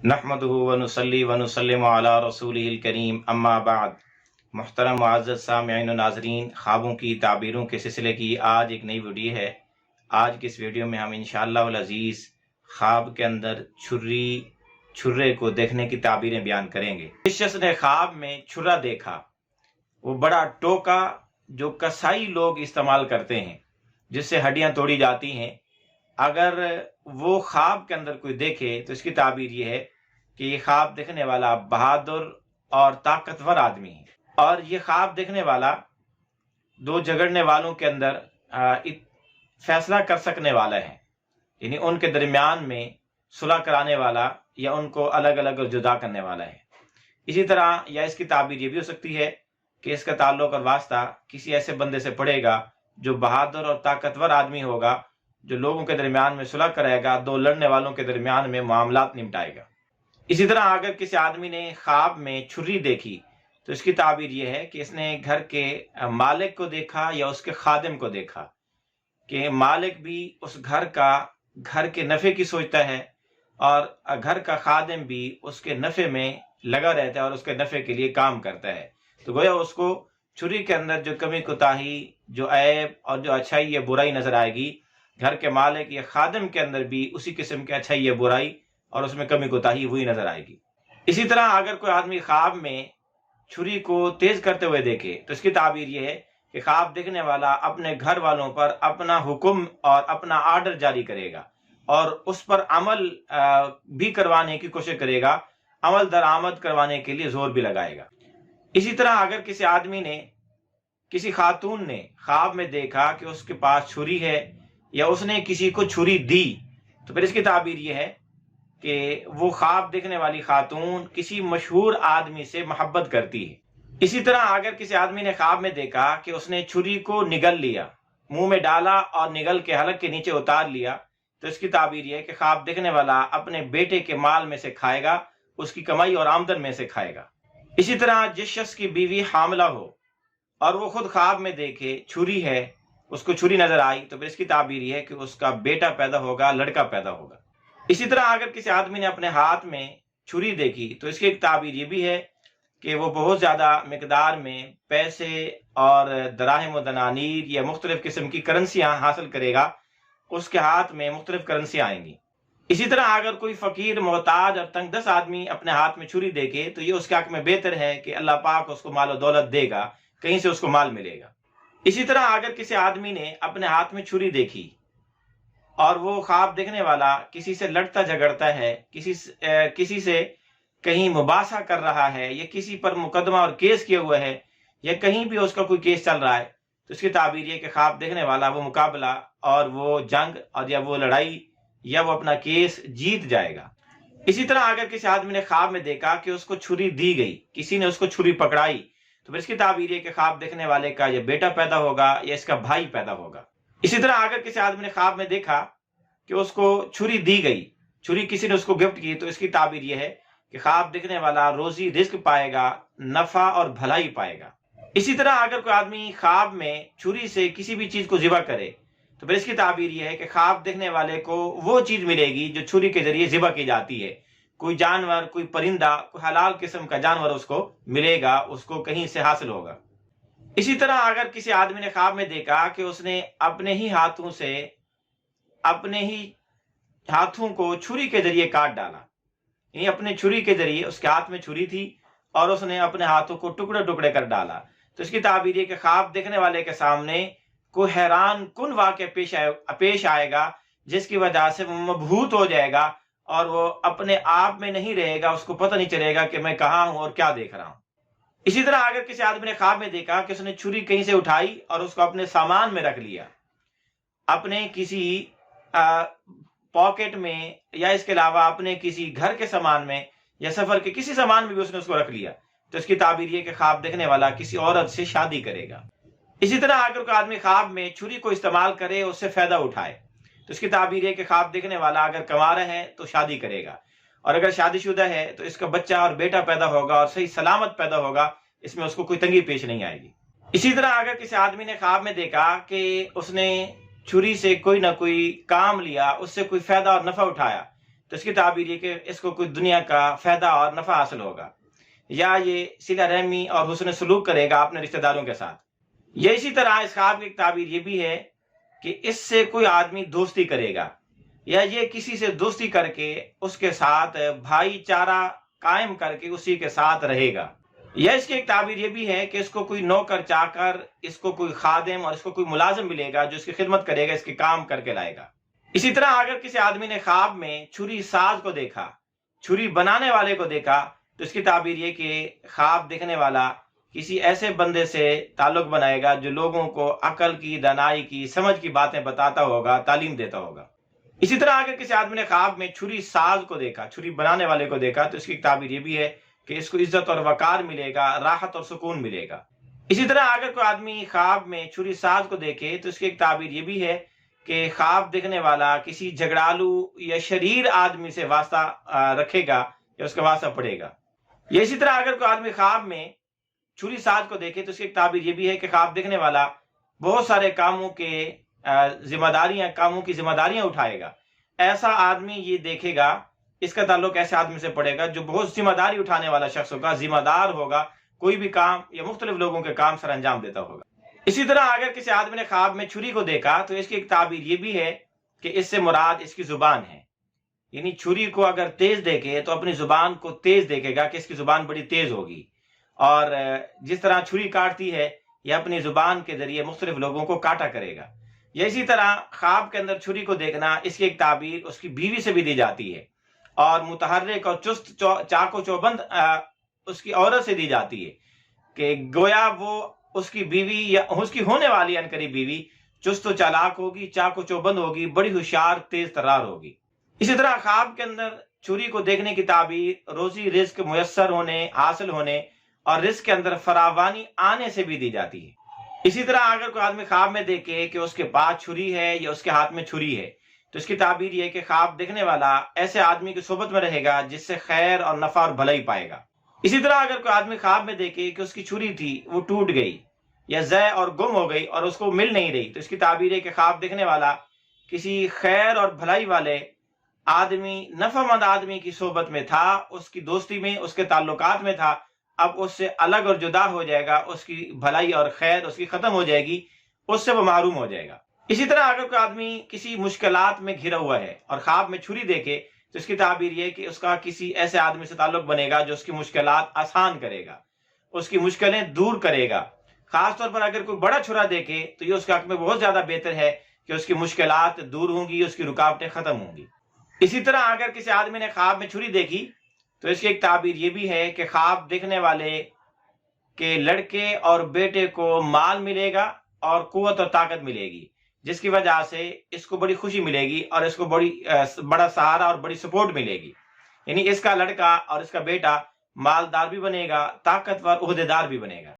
नहमदुहु व नुसल्ली व नुसल्लिमु अला रसूलिहिल करीम अम्मा बाद। मुहतरम मुअज़्ज़ज़ सामिईन व नाज़रीन, ख्वाबों की ताबीरों के सिलसिले की आज एक नई वीडियो है। आज की इस वीडियो में हम इंशाअल्लाह वल अज़ीज़ ख्वाब के अंदर छुर्रे को देखने की ताबीरें बयान करेंगे। इस शख्स ने ख्वाब में छुरा देखा, वो बड़ा टोका जो कसाई लोग इस्तेमाल करते हैं, जिससे हड्डियां तोड़ी जाती हैं। अगर वो ख्वाब के अंदर कोई देखे तो इसकी ताबीर ये है कि ये ख्वाब देखने वाला बहादुर और ताकतवर आदमी है, और ये ख्वाब देखने वाला दो झगड़ने वालों के अंदर फैसला कर सकने वाला है, यानी उनके दरमियान में सुलह कराने वाला या उनको अलग अलग और जुदा करने वाला है। इसी तरह या इसकी ताबीर ये भी हो सकती है कि इसका ताल्लुक और वास्ता किसी ऐसे बंदे से पड़ेगा जो बहादुर और ताकतवर आदमी होगा, जो लोगों के दरमियान में सुलह कराएगा, दो लड़ने वालों के दरमियान में मामलात निपटाएगा। इसी तरह अगर किसी आदमी ने ख्वाब में छुरी देखी तो इसकी ताबीर यह है कि इसने घर के मालिक को देखा या उसके खादिम को देखा, कि मालिक भी उस घर के नफ़े की सोचता है और घर का खादिम भी उसके नफ़े में लगा रहता है और उसके नफ़े के लिए काम करता है। तो गोया उसको छुरी के अंदर जो कमी कोताही, जो ऐब और जो अच्छाई या बुराई नजर आएगी, घर के मालिक या खादिम के अंदर भी उसी किस्म की अच्छाई या बुराई और उसमें कमी कोताही हुई नजर आएगी। इसी तरह अगर कोई आदमी ख्वाब में छुरी को तेज करते हुए देखे तो इसकी ताबीर यह है कि ख्वाब देखने वाला अपने घर वालों पर अपना हुक्म और अपना आर्डर जारी करेगा और उस पर अमल भी करवाने की कोशिश करेगा, अमल दरामद करवाने के लिए जोर भी लगाएगा। इसी तरह अगर किसी खातून ने ख्वाब में देखा कि उसके पास छुरी है या उसने किसी को छुरी दी, तो फिर इसकी ताबीर यह है कि वो ख्वाब देखने वाली खातून किसी मशहूर आदमी से मोहब्बत करती है। इसी तरह अगर किसी आदमी ने ख्वाब में देखा कि उसने छुरी को निगल लिया, मुंह में डाला और निगल के हलक के नीचे उतार लिया, तो इसकी ताबीर यह है कि ख्वाब देखने वाला अपने बेटे के माल में से खाएगा, उसकी कमाई और आमदन में से खाएगा। इसी तरह जिस शख्स की बीवी हामला हो और वो खुद ख्वाब में देखे छुरी है, उसको छुरी नजर आई, तो फिर इसकी ताबीर यह है कि उसका बेटा पैदा होगा, लड़का पैदा होगा। इसी तरह अगर किसी आदमी ने अपने हाथ में छुरी देखी तो इसकी एक ताबीर ये भी है कि वो बहुत ज्यादा मिकदार में पैसे और दराहिम व दनानीर या मुख्तलिफ किस्म की करेंसियां हासिल करेगा, उसके हाथ में मुख्तलिफ करेंसियां आएंगी। इसी तरह अगर कोई फकीर, मोहताज और तंगदस्त आदमी अपने हाथ में छुरी देखे तो ये उसके हक में बेहतर है कि अल्लाह पाक उसको माल और दौलत देगा, कहीं से उसको माल मिलेगा। इसी तरह अगर किसी आदमी ने अपने हाथ में छुरी देखी और वो ख्वाब देखने वाला किसी से लड़ता झगड़ता है, किसी से कहीं मुबासा कर रहा है या किसी पर मुकदमा और केस किया हुआ है या कहीं भी उसका कोई केस चल रहा है, तो इसकी ताबीर ये कि ख्वाब देखने वाला वो मुकाबला और वो जंग और या वो लड़ाई या वो अपना केस जीत जाएगा। इसी तरह अगर किसी आदमी ने ख्वाब में देखा कि उसको छुरी दी गई, किसी ने उसको छुरी पकड़ाई, तो फिर इसकी ताबीर है कि ख्वाब देखने वाले का या बेटा पैदा होगा या इसका भाई पैदा होगा। इसी तरह अगर किसी आदमी ने ख्वाब में देखा कि उसको छुरी दी गई, छुरी किसी ने उसको गिफ्ट की, तो इसकी ताबीर यह है कि ख्वाब देखने वाला रोजी रिस्क पाएगा, नफा और भलाई पाएगा। इसी तरह अगर कोई आदमी ख्वाब में छुरी से किसी भी चीज को ज़िबा करे तो फिर इसकी ताबीर यह है कि ख्वाब देखने वाले को वो चीज मिलेगी जो छुरी के जरिए ज़िबा की जाती है। कोई जानवर, कोई परिंदा, कोई हलाल किस्म का जानवर उसको मिलेगा, उसको कहीं से हासिल होगा। इसी तरह अगर किसी आदमी ने ख्वाब में देखा कि उसने अपने ही हाथों को छुरी के जरिए काट डाला, यानी अपने छुरी के जरिए, उसके हाथ में छुरी थी और उसने अपने हाथों को टुकड़े टुकड़े कर डाला, तो इसकी ताबीर है कि ख्वाब देखने वाले के सामने कोई हैरान कुन वाक़या पेश आएगा, जिसकी वजह से वो मबहूत हो जाएगा और वो अपने आप में नहीं रहेगा, उसको पता नहीं चलेगा कि मैं कहाँ हूं और क्या देख रहा हूं। इसी तरह अगर किसी आदमी ने ख्वाब में देखा कि उसने छुरी कहीं से उठाई और उसको अपने सामान में रख लिया, अपने किसी पॉकेट में या इसके अलावा अपने किसी घर के सामान में या सफर के किसी सामान में भी उसने उसको रख लिया, तो इसकी ताबीर ये कि ख्वाब देखने वाला किसी औरत से शादी करेगा। इसी तरह अगर कोई आदमी ख्वाब में छुरी को इस्तेमाल करे, उससे फायदा उठाए, तो इसकी ताबीर है कि ख्वाब देखने वाला अगर कंवारा है तो शादी करेगा, और अगर शादीशुदा है तो इसका बच्चा और बेटा पैदा होगा और सही सलामत पैदा होगा, इसमें उसको कोई तंगी पेश नहीं आएगी। इसी तरह अगर किसी आदमी ने ख्वाब में देखा कि उसने छुरी से कोई ना कोई काम लिया, उससे कोई फायदा और नफा उठाया, تو اس کی تعبیر یہ کہ اس کو کوئی دنیا کا فائدہ اور نفع حاصل ہوگا، یا یہ صلہ رحمی اور حسن سلوک کرے گا اپنے رشتہ داروں کے ساتھ۔ یہ اسی طرح اس خواب کی ایک تعبیر یہ بھی ہے کہ اس سے کوئی آدمی دوستی کرے گا، یا یہ کسی سے دوستی کر کے اس کے ساتھ بھائی چارہ قائم کر کے اسی کے ساتھ رہے گا۔ یا اس کی ایک تعبیر یہ بھی ہے کہ اس کو کوئی نوکر چاکر، اس کو کوئی خادم اور اس کو کوئی ملازم ملے گا جو اس کی خدمت کرے گا، اس کے کام کر کے لائے گا۔ اسی طرح اگر کسی آدمی نے خواب میں چھری ساز کو دیکھا، چھری بنانے والے کو دیکھا، تو اس کی تعبیر یہ کہ خواب دیکھنے والا کسی ایسے بندے سے تعلق بنائے گا جو لوگوں کو عقل کی، دانائی کی، سمجھ کی باتیں بتاتا ہوگا، تعلیم دیتا ہوگا۔ اسی طرح اگر کسی آدمی نے خواب میں چھری ساز کو دیکھا، چھری بنانے والے کو دیکھا، تو اس کی تعبیر یہ بھی ہے کہ اس کو عزت اور وقار ملے گا، راحت اور سکون ملے گا۔ اسی طرح اگر کوئی آدمی خواب میں چھری ساز کو دیکھے تو اس کی ایک تعبیر یہ بھی ہے کہ خواب دیکھنے والا کسی جھگڑالو یا شریر آدمی سے واسطہ رکھے گا یا اس کا واسطہ پڑے گا۔ یا اسی طرح اگر کوئی آدمی خواب میں چھری ساز کو دیکھے تو اس کی ایک تعبیر یہ بھی ہے کہ خواب دیکھنے والا بہت سارے کاموں کی ذمہ داریاں اٹھائے گا۔ ایسا آدمی یہ دیکھے گا، اس کا تعلق ایسے آدمی سے پڑے گا جو بہت ذمہ داری اٹھانے والا شخص ہوگا، ذمہ دار ہوگا، کوئی بھی کام یا مختلف لوگوں کے کام سر انجام دیتا ہوگا۔ اسی طرح اگر کسی آدمی نے خواب میں چھری کو دیکھا تو اس کی ایک تعبیر یہ بھی ہے کہ اس سے مراد اس کی زبان ہے، یعنی چھری کو اگر تیز دیکھے تو اپنی زبان کو تیز دیکھے گا کہ اس کی زبان بڑی تیز ہوگی، اور جس طرح چھری کاٹتی ہے یہ اپنی زبان کے ذریعے مختلف لوگوں کو کاٹا کرے گا۔ یا اسی طرح خواب کے اندر چھری کو دیکھنا، اس کی ایک تعبیر اس کی بیوی سے بھی دی جاتی ہے، اور متحرک اور چست چاق و چوبند اس کی عورت سے دی جاتی ہے کہ گویا وہ اس کی بیوی یا اس کی ہونے والی عنقریب بیوی چست و چالاک ہوگی، چاق و چوبند ہوگی، بڑی ہوشیار، تیز ترار ہوگی۔ اسی طرح خواب کے اندر چھری کو دیکھنے کی تعبیر روزی رزق میسر ہونے، حاصل ہونے اور رزق کے اندر فراوانی آنے سے بھی دی جاتی ہے۔ اسی طرح اگر کوئی آدمی خواب میں دیکھے کہ اس کے پاس چھری ہے یا اس کے ہاتھ میں چھری ہے تو اس کی تعبیر یہ کہ خواب دیکھنے والا ایسے آدمی کی صحبت میں رہے گا جس سے خیر اور نفع اور بھلائی پائے گا۔ اسی طرح اگر کوئی آدمی خواب میں دیکھے کہ اس کی چھری تھی وہ ٹوٹ گئی یا ضائع اور گم ہو گئی اور اس کو مل نہیں رہی، تو اس کی تعبیر ہے کہ خواب دیکھنے والا کسی خیر اور بھلائی والے آدمی، نفع مند آدمی کی صحبت میں تھا، اس کی دوستی میں، اس کے تعلقات میں تھا، اب اس سے الگ اور جدا ہو جائے گا، اس کی بھلائی اور خیر اس کی ختم ہو جائے گی، اس سے وہ محروم ہو جائے گا۔ اسی طرح اگر کوئی آدمی کسی مشکلات میں گھرا ہوا ہے اور خواب میں چھری دیکھے تو اس کی تعبیر یہ کہ اس کا کسی ایسے آدمی سے تعلق بنے گا جو اس کی مشکلات آسان کرے گا، اس کی مشکلیں دور کرے گا۔ خاص طور پر اگر کوئی بڑا چھرا دیکھے تو یہ اس کے حق میں بہت زیادہ بہتر ہے کہ اس کی مشکلات دور ہوں گی، اس کی رکاوٹیں ختم ہوں گی۔ اسی طرح اگر کسی آدمی نے خواب میں چھری دیکھی تو اس کی ایک تعبیر یہ بھی ہے کہ خواب دیکھنے والے کے لڑکے اور بیٹے کو مال ملے گا اور قوت اور طاقت ملے گی، جس کی وجہ سے اس کو بڑی خوشی ملے گی اور اس کو بڑا سہارا اور بڑی سپورٹ ملے گی، یعنی اس کا لڑکا اور اس کا بیٹا مالدار بھی بنے گا، طاقتور عہدیدار بھی بنے گا۔